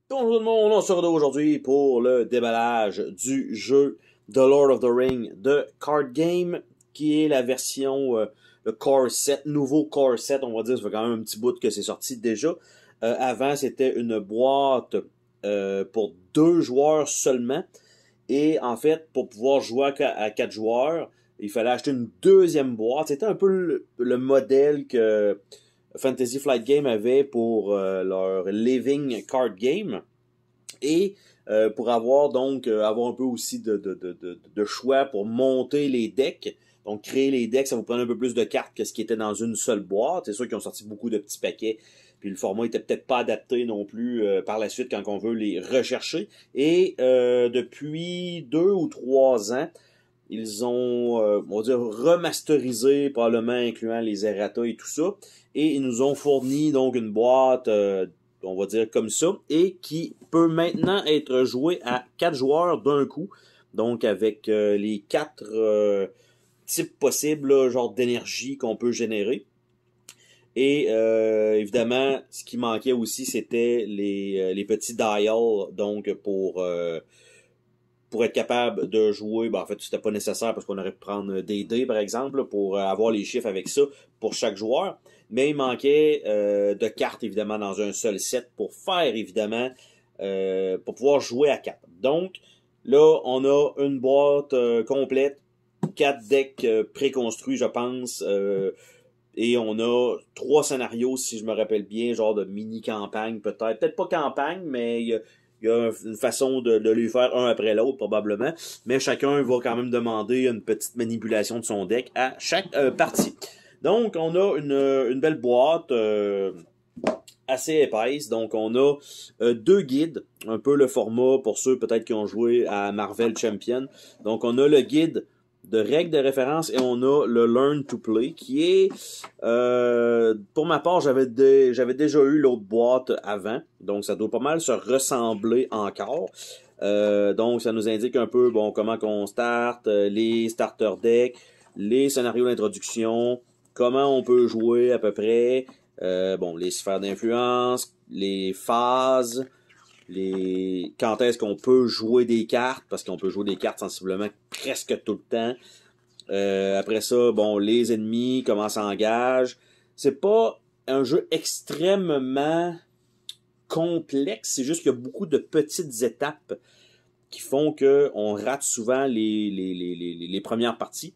Bonjour tout le monde, on se retrouve aujourd'hui pour le déballage du jeu The Lord of the Ring de Card Game, qui est la version, le Core Set, nouveau Core Set, on va dire, ça fait quand même un petit bout que c'est sorti déjà. Avant, c'était une boîte pour 2 joueurs seulement, et en fait, pour pouvoir jouer à 4 joueurs, il fallait acheter une deuxième boîte. C'était un peu le modèle que Fantasy Flight Game avait pour leur Living Card Game. Et pour avoir avoir un peu aussi de choix pour monter les decks. Donc créer les decks, ça vous prend un peu plus de cartes que ce qui était dans une seule boîte. C'est sûr qu'ils ont sorti beaucoup de petits paquets. Puis le format était peut-être pas adapté non plus par la suite quand on veut les rechercher. Et depuis 2 ou 3 ans, ils ont, on va dire, remasterisé, probablement incluant les errata et tout ça. Et ils nous ont fourni donc une boîte, on va dire comme ça, et qui peut maintenant être jouée à 4 joueurs d'un coup. Donc avec les 4 types possibles, là, genre d'énergie qu'on peut générer. Et évidemment, ce qui manquait aussi, c'était les petits dials, donc pour être capable de jouer, ben en fait, c'était pas nécessaire parce qu'on aurait pu prendre des dés, par exemple, pour avoir les chiffres avec ça pour chaque joueur. Mais il manquait de cartes, évidemment, dans un seul set pour faire, évidemment, pour pouvoir jouer à 4. Donc, là, on a une boîte complète, 4 decks préconstruits, je pense, et on a 3 scénarios, si je me rappelle bien, genre de mini-campagne, peut-être. Peut-être pas campagne, mais il y a une façon de les faire un après l'autre, probablement. Mais chacun va quand même demander une petite manipulation de son deck à chaque partie. Donc, on a une belle boîte assez épaisse. Donc, on a 2 guides, un peu le format pour ceux peut-être qui ont joué à Marvel Champion. Donc, on a le guide de règles de référence et on a le Learn to Play qui est pour ma part j'avais déjà eu l'autre boîte avant, donc ça doit pas mal se ressembler encore. Donc ça nous indique un peu bon comment qu'on start, les starter decks, les scénarios d'introduction, comment on peut jouer à peu près, bon les sphères d'influence, les phases, quand est-ce qu'on peut jouer des cartes, parce qu'on peut jouer des cartes sensiblement presque tout le temps. Après ça, bon, les ennemis, comment s'engagent. C'est pas un jeu extrêmement complexe, c'est juste qu'il y a beaucoup de petites étapes qui font qu'on rate souvent les premières parties.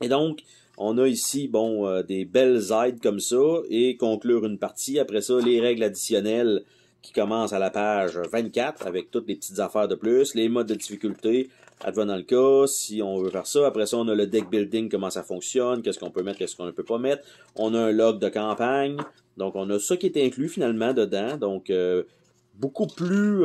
Et donc, on a ici, bon, des belles aides comme ça, et conclure une partie. Après ça, les règles additionnelles qui commencent à la page 24, avec toutes les petites affaires de plus, les modes de difficulté, advenant le cas, si on veut faire ça. Après ça, on a le deck building, comment ça fonctionne, qu'est-ce qu'on peut mettre, qu'est-ce qu'on ne peut pas mettre. On a un log de campagne, donc on a ça qui est inclus finalement dedans, donc beaucoup plus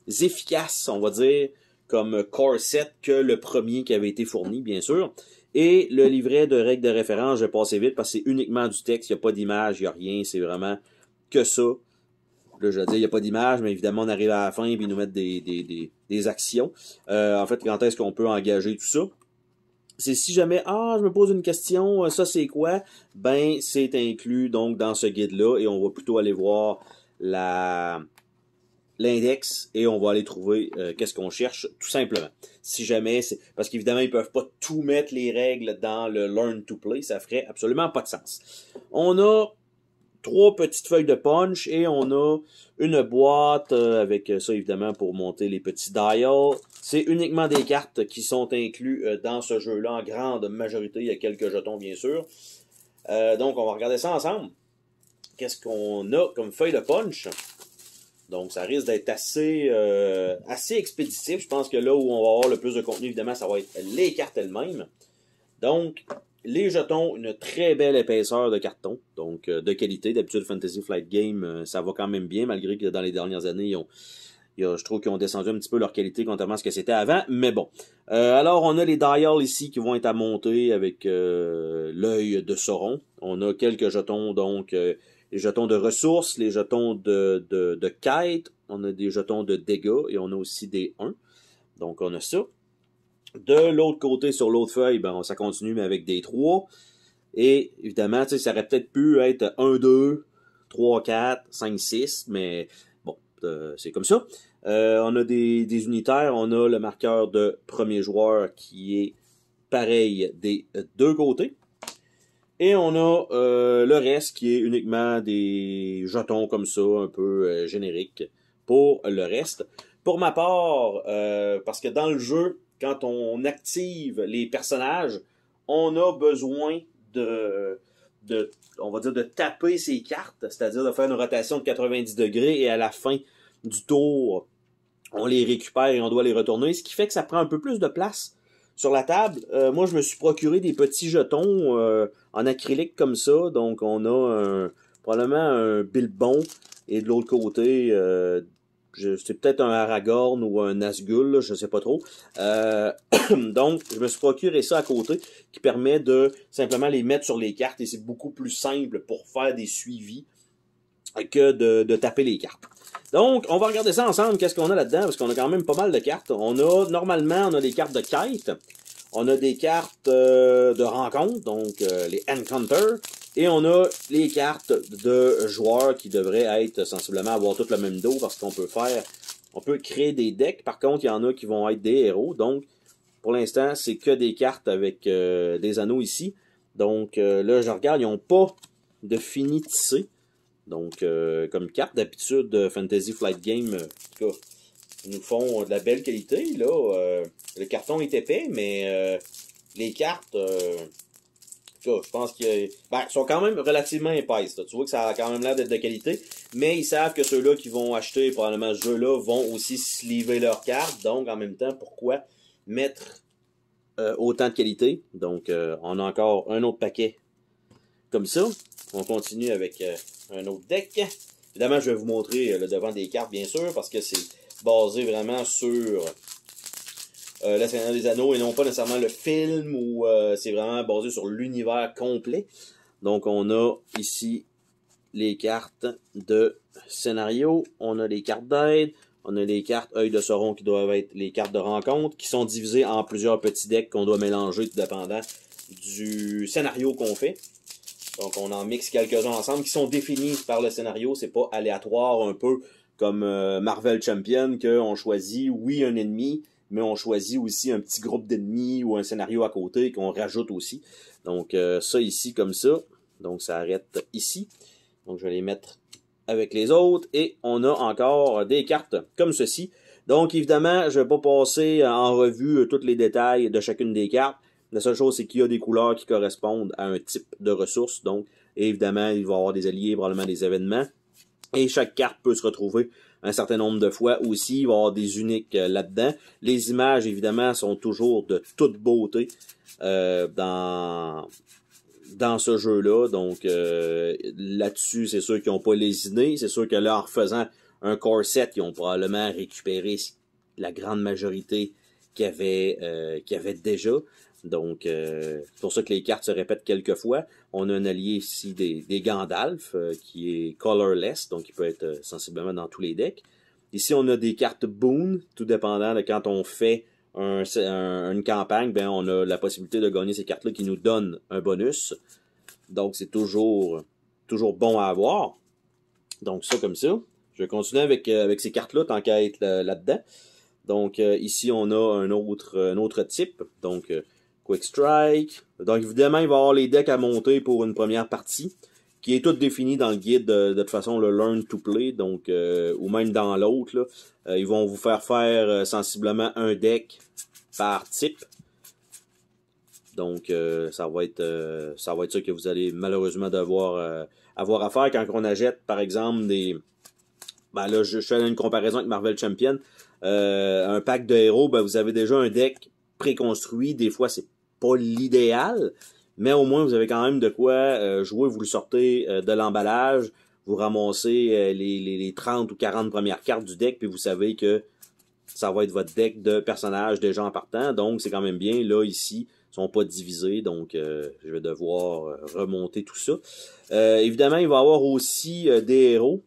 efficace, on va dire, comme core set que le premier qui avait été fourni, bien sûr. Et le livret de règles de référence, je vais passer vite parce que c'est uniquement du texte, il n'y a pas d'image, il n'y a rien, c'est vraiment que ça. Là, je veux dire, il n'y a pas d'image, mais évidemment, on arrive à la fin et ils nous mettent des actions. En fait, quand est-ce qu'on peut engager tout ça? C'est si jamais, je me pose une question, ça c'est quoi? Ben, c'est inclus donc dans ce guide-là et on va plutôt aller voir l'index et on va aller trouver qu'est-ce qu'on cherche, tout simplement. Si jamais, c'est parce qu'évidemment, ils peuvent pas tout mettre les règles dans le Learn to Play, ça ferait absolument pas de sens. On a 3 petites feuilles de punch et on a une boîte avec ça évidemment pour monter les petits dials. C'est uniquement des cartes qui sont inclus dans ce jeu-là en grande majorité. Il y a quelques jetons bien sûr. Donc on va regarder ça ensemble. Qu'est-ce qu'on a comme feuille de punch? Donc ça risque d'être assez expéditif. Je pense que là où on va avoir le plus de contenu évidemment ça va être les cartes elles-mêmes. Donc les jetons, une très belle épaisseur de carton, donc de qualité. D'habitude, Fantasy Flight Game, ça va quand même bien, malgré que dans les dernières années, je trouve qu'ils ont descendu un petit peu leur qualité contrairement à ce que c'était avant, mais bon. Alors, on a les dials ici qui vont être à monter avec l'œil de Sauron. On a quelques jetons, donc les jetons de ressources, les jetons de quête, on a des jetons de dégâts et on a aussi des 1. Donc, on a ça. De l'autre côté, sur l'autre feuille, ben, ça continue, mais avec des 3. Et évidemment, ça aurait peut-être pu être 1, 2, 3, 4, 5, 6, mais bon, c'est comme ça. On a des unitaires, on a le marqueur de premier joueur qui est pareil des deux côtés. Et on a le reste qui est uniquement des jetons comme ça, un peu génériques pour le reste. Pour ma part, parce que dans le jeu, quand on active les personnages, on a besoin on va dire de taper ces cartes, c'est-à-dire de faire une rotation de 90 degrés et à la fin du tour, on les récupère et on doit les retourner, ce qui fait que ça prend un peu plus de place sur la table. Moi, je me suis procuré des petits jetons en acrylique comme ça, donc on a probablement un Bilbon et de l'autre côté, c'est peut-être un Aragorn ou un Nazgûl, là, je sais pas trop. Donc, je me suis procuré ça à côté qui permet de simplement les mettre sur les cartes et c'est beaucoup plus simple pour faire des suivis que de taper les cartes. Donc, on va regarder ça ensemble, qu'est-ce qu'on a là-dedans, parce qu'on a quand même pas mal de cartes. Normalement, on a des cartes de quête, on a des cartes de rencontre, donc les Encounters, et on a les cartes de joueurs qui devraient être sensiblement avoir tout le même dos, parce qu'on peut créer des decks. Par contre, il y en a qui vont être des héros, donc pour l'instant, c'est que des cartes avec des anneaux ici. Donc là, je regarde, ils n'ont pas de fini tissé. Donc, comme carte, d'habitude, Fantasy Flight Game, en tout cas, ils nous font de la belle qualité. Là, le carton est épais, mais les cartes, je pense qu'ils sont quand même relativement épaisses. Là. Tu vois que ça a quand même l'air d'être de qualité, mais ils savent que ceux-là qui vont acheter probablement ce jeu-là vont aussi sleever leurs cartes. Donc, en même temps, pourquoi mettre autant de qualité? Donc, on a encore un autre paquet comme ça. On continue avec un autre deck. Évidemment, je vais vous montrer le devant des cartes, bien sûr, parce que c'est basé vraiment sur le Seigneur des Anneaux et non pas nécessairement le film, ou c'est vraiment basé sur l'univers complet. Donc, on a ici les cartes de scénario, on a les cartes d'aide, on a les cartes Œil de Sauron qui doivent être les cartes de rencontre, qui sont divisées en plusieurs petits decks qu'on doit mélanger tout dépendant du scénario qu'on fait. Donc, on en mixe quelques-uns ensemble qui sont définis par le scénario. C'est pas aléatoire, un peu comme Marvel Champion, qu'on choisit, oui, un ennemi, mais on choisit aussi un petit groupe d'ennemis ou un scénario à côté qu'on rajoute aussi. Donc, ça ici, comme ça. Donc, ça arrête ici. Donc, je vais les mettre avec les autres. Et on a encore des cartes comme ceci. Donc, évidemment, je ne vais pas passer en revue tous les détails de chacune des cartes. La seule chose, c'est qu'il y a des couleurs qui correspondent à un type de ressources. Donc, évidemment, il va y avoir des alliés, probablement des événements. Et chaque carte peut se retrouver un certain nombre de fois aussi. Il va y avoir des uniques là-dedans. Les images, évidemment, sont toujours de toute beauté dans ce jeu-là. Donc, là-dessus, c'est sûr qu'ils n'ont pas lésiné. C'est sûr que là, en refaisant un core set, ils ont probablement récupéré la grande majorité qu'il y avait déjà. Donc, c'est pour ça que les cartes se répètent quelques fois. On a un allié ici des Gandalf, qui est colorless, donc il peut être sensiblement dans tous les decks. Ici, on a des cartes Boon, tout dépendant de quand on fait une campagne, ben on a la possibilité de gagner ces cartes-là qui nous donnent un bonus. Donc, c'est toujours bon à avoir. Donc, ça comme ça. Je vais continuer avec ces cartes-là, tant qu'à être là-dedans. Donc, ici, on a un autre type. Donc, Quick Strike. Donc, évidemment, il va y avoir les decks à monter pour une première partie, qui est toute définie dans le guide de toute façon, le Learn to Play, donc, ou même dans l'autre. Ils vont vous faire sensiblement un deck par type. Donc, ça va être ça que vous allez malheureusement devoir avoir à faire quand on achète, par exemple, des... Ben là, je fais une comparaison avec Marvel Champion. Un pack de héros, ben, vous avez déjà un deck préconstruit. Des fois, c'est pas l'idéal, mais au moins, vous avez quand même de quoi jouer. Vous le sortez de l'emballage, vous ramassez les 30 ou 40 premières cartes du deck, puis vous savez que ça va être votre deck de personnages déjà en partant. Donc, c'est quand même bien. Là, ici, ils sont pas divisés, donc je vais devoir remonter tout ça. Évidemment, il va y avoir aussi des héros.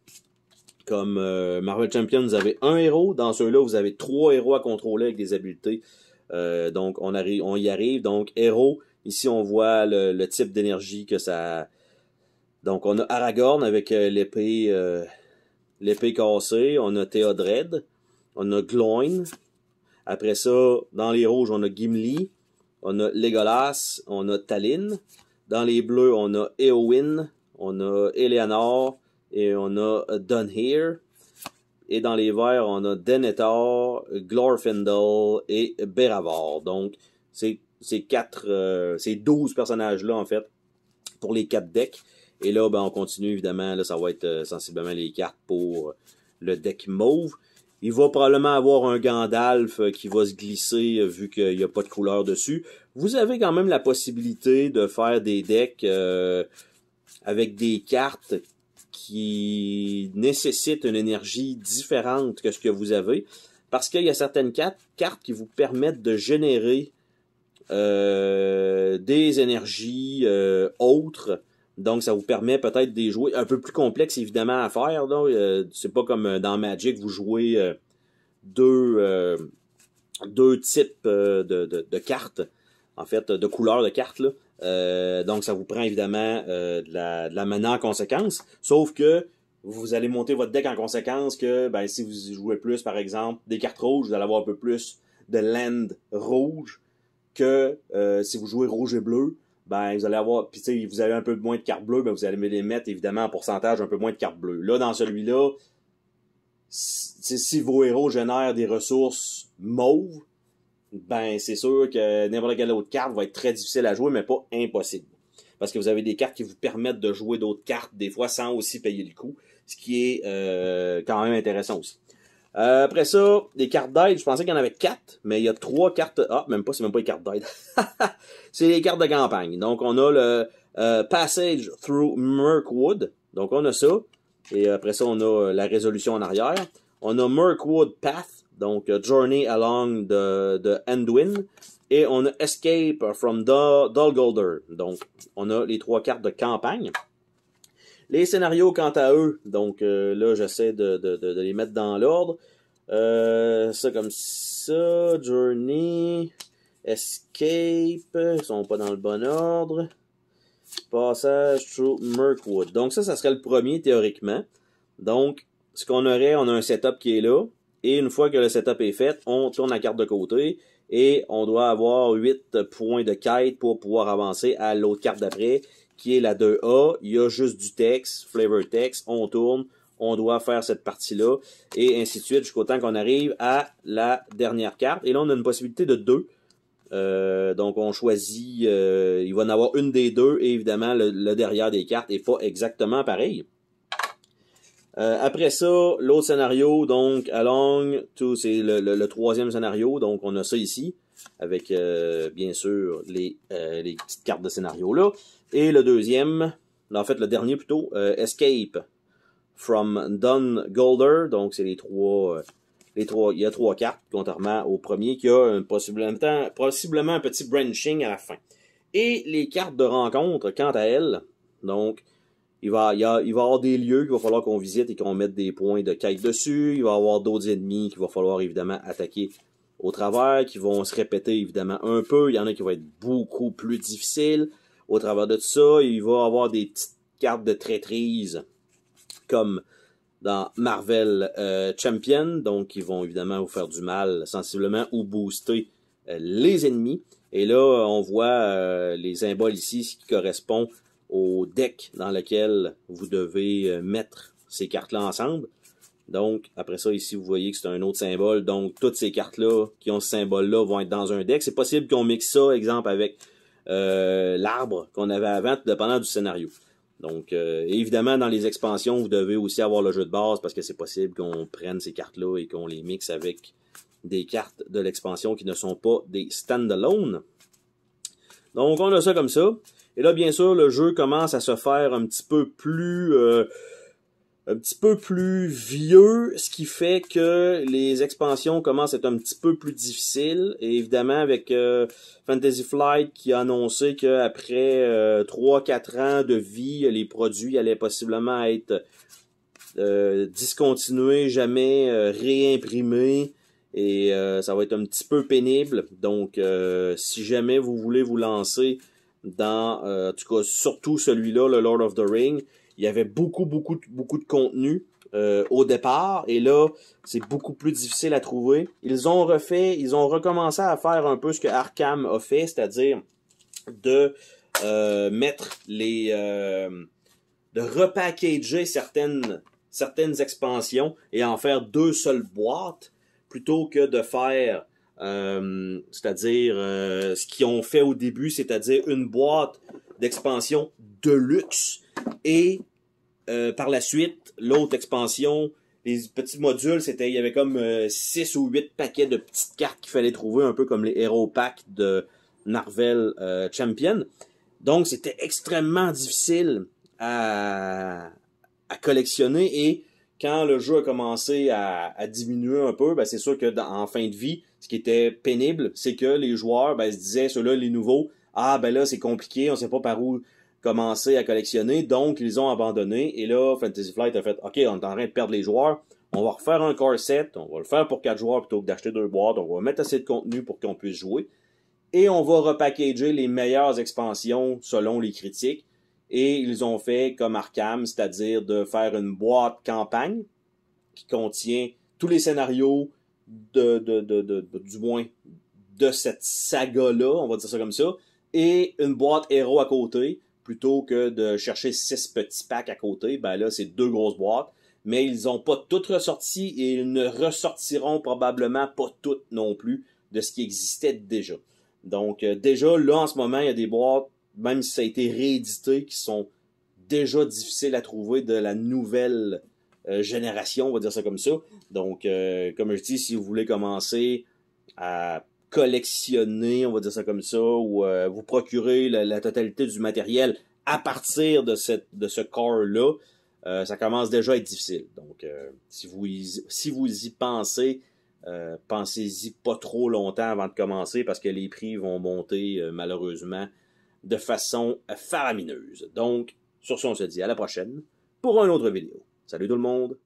Comme Marvel Champion, vous avez un héros. Dans ceux-là, vous avez 3 héros à contrôler avec des habiletés. Donc, on y arrive. Donc, héros. Ici, on voit le type d'énergie que ça... Donc, on a Aragorn avec l'épée l'épée cassée, on a Théodred, on a Gloin. Après ça, dans les rouges, on a Gimli, on a Legolas, on a Tallinn. Dans les bleus, on a Éowyn, on a Eleanor et on a Dunhere. Et dans les verts, on a Denethor, Glorfindel et Beravor. Donc, c'est 12 personnages-là, en fait, pour les 4 decks. Et là, ben, on continue, évidemment. Là, ça va être sensiblement les cartes pour le deck mauve. Il va probablement avoir un Gandalf qui va se glisser vu qu'il n'y a pas de couleur dessus. Vous avez quand même la possibilité de faire des decks avec des cartes qui nécessitent une énergie différente que ce que vous avez. Parce qu'il y a certaines cartes qui vous permettent de générer des énergies autres. Donc, ça vous permet peut-être de jouer un peu plus complexe, évidemment, à faire. C'est pas comme dans Magic, vous jouez deux types de cartes, en fait, de couleurs de cartes. Là. Donc, ça vous prend évidemment de la mana en conséquence. Sauf que vous allez monter votre deck en conséquence que ben, si vous jouez plus, par exemple, des cartes rouges, vous allez avoir un peu plus de land rouge que si vous jouez rouge et bleu. Ben, vous allez avoir, puis tu sais, vous avez un peu moins de cartes bleues, ben vous allez les mettre évidemment en pourcentage un peu moins de cartes bleues. Là, dans celui-là, si vos héros génèrent des ressources mauves, ben c'est sûr que n'importe quelle autre carte va être très difficile à jouer, mais pas impossible. Parce que vous avez des cartes qui vous permettent de jouer d'autres cartes, des fois sans aussi payer le coup, ce qui est quand même intéressant aussi. Après ça, des cartes d'aide, je pensais qu'il y en avait 4, mais il y a 3 cartes... Ah, même pas, c'est même pas les cartes d'aide. C'est les cartes de campagne. Donc, on a le Passage Through Mirkwood. Donc, on a ça. Et après ça, on a la résolution en arrière. On a Mirkwood Path. Donc, Journey Along the Anduin. Et on a Escape from Dol Guldur. Donc, on a les 3 cartes de campagne. Les scénarios, quant à eux, donc là, j'essaie de les mettre dans l'ordre. Ça comme ça, Journey, Escape, ils sont pas dans le bon ordre. Passage through Mirkwood. Donc ça serait le premier, théoriquement. Donc, ce qu'on aurait, on a un setup qui est là. Et une fois que le setup est fait, on tourne la carte de côté. Et on doit avoir 8 points de quête pour pouvoir avancer à l'autre carte d'après, qui est la 2A, il y a juste du texte, flavor text, on tourne, on doit faire cette partie-là, et ainsi de suite, jusqu'au temps qu'on arrive à la dernière carte. Et là, on a une possibilité de 2. Donc, on choisit, il va y en avoir une des 2, et évidemment, le derrière des cartes n'est pas exactement pareil. Après ça, l'autre scénario, donc, along to, c'est le 3e scénario, donc on a ça ici, avec, bien sûr, les petites cartes de scénario là. Et le deuxième, en fait le dernier plutôt, Escape from Dun Guldur. Donc c'est les trois, il y a 3 cartes, contrairement au premier qui a possiblement un petit branching à la fin. Et les cartes de rencontre, quant à elles, donc il va y avoir des lieux qu'il va falloir qu'on visite et qu'on mette des points de quête dessus. Il va y avoir d'autres ennemis qu'il va falloir évidemment attaquer au travers, qui vont se répéter évidemment un peu. Il y en a qui vont être beaucoup plus difficiles. Au travers de tout ça, il va y avoir des petites cartes de traîtrise, comme dans Marvel Champion, donc qui vont évidemment vous faire du mal sensiblement ou booster les ennemis. Et là, on voit les symboles ici, ce qui correspond au deck dans lequel vous devez mettre ces cartes-là ensemble. Donc, après ça, ici, vous voyez que c'est un autre symbole. Donc, toutes ces cartes-là qui ont ce symbole-là vont être dans un deck. C'est possible qu'on mixe ça, exemple, avec l'arbre qu'on avait avant, tout dépendant du scénario. Donc, évidemment, dans les expansions, vous devez aussi avoir le jeu de base parce que c'est possible qu'on prenne ces cartes-là et qu'on les mixe avec des cartes de l'expansion qui ne sont pas des stand-alone. Donc, on a ça comme ça. Et là, bien sûr, le jeu commence à se faire un petit peu plus vieux, ce qui fait que les expansions commencent à être un petit peu plus difficiles. Et évidemment, avec Fantasy Flight qui a annoncé qu'après 3-4 ans de vie, les produits allaient possiblement être discontinués, jamais réimprimés. Et ça va être un petit peu pénible. Donc, si jamais vous voulez vous lancer dans, en tout cas, surtout celui-là, le Lord of the Ring, il y avait beaucoup de contenu au départ, et là, c'est beaucoup plus difficile à trouver. Ils ont recommencé à faire un peu ce que Arkham a fait, c'est-à-dire de mettre de repackager certaines expansions et en faire 2 seules boîtes, plutôt que de faire c'est-à-dire ce qu'ils ont fait au début, c'est-à-dire une boîte d'expansion de luxe et par la suite, l'autre expansion, les petits modules, il y avait comme 6 ou 8 paquets de petites cartes qu'il fallait trouver, un peu comme les Hero Packs de Marvel Champion. Donc, c'était extrêmement difficile à collectionner, et quand le jeu a commencé à diminuer un peu, ben c'est sûr que en fin de vie, ce qui était pénible, c'est que les joueurs se disaient, ceux-là, les nouveaux, ah ben là, c'est compliqué, on sait pas par où commencer à collectionner, donc ils ont abandonné, et là, Fantasy Flight a fait, ok, on est en train de perdre les joueurs, on va refaire un core set, on va le faire pour 4 joueurs plutôt que d'acheter 2 boîtes, on va mettre assez de contenu pour qu'on puisse jouer, et on va repackager les meilleures expansions selon les critiques, et ils ont fait comme Arkham, c'est-à-dire de faire une boîte campagne qui contient tous les scénarios du moins de cette saga-là, on va dire ça comme ça, et une boîte héros à côté, plutôt que de chercher 6 petits packs à côté, ben là, c'est 2 grosses boîtes, mais ils n'ont pas toutes ressorti, et ils ne ressortiront probablement pas toutes non plus de ce qui existait déjà. Donc, déjà, là, en ce moment, il y a des boîtes, même si ça a été réédité, qui sont déjà difficiles à trouver de la nouvelle génération, on va dire ça comme ça. Donc, comme je dis, si vous voulez commencer à collectionner, on va dire ça comme ça, ou vous procurer la totalité du matériel à partir de ce core-là, ça commence déjà à être difficile. Donc, si vous y pensez, pensez-y pas trop longtemps avant de commencer, parce que les prix vont monter malheureusement de façon faramineuse. Donc, sur ce, on se dit à la prochaine pour une autre vidéo. Salut tout le monde!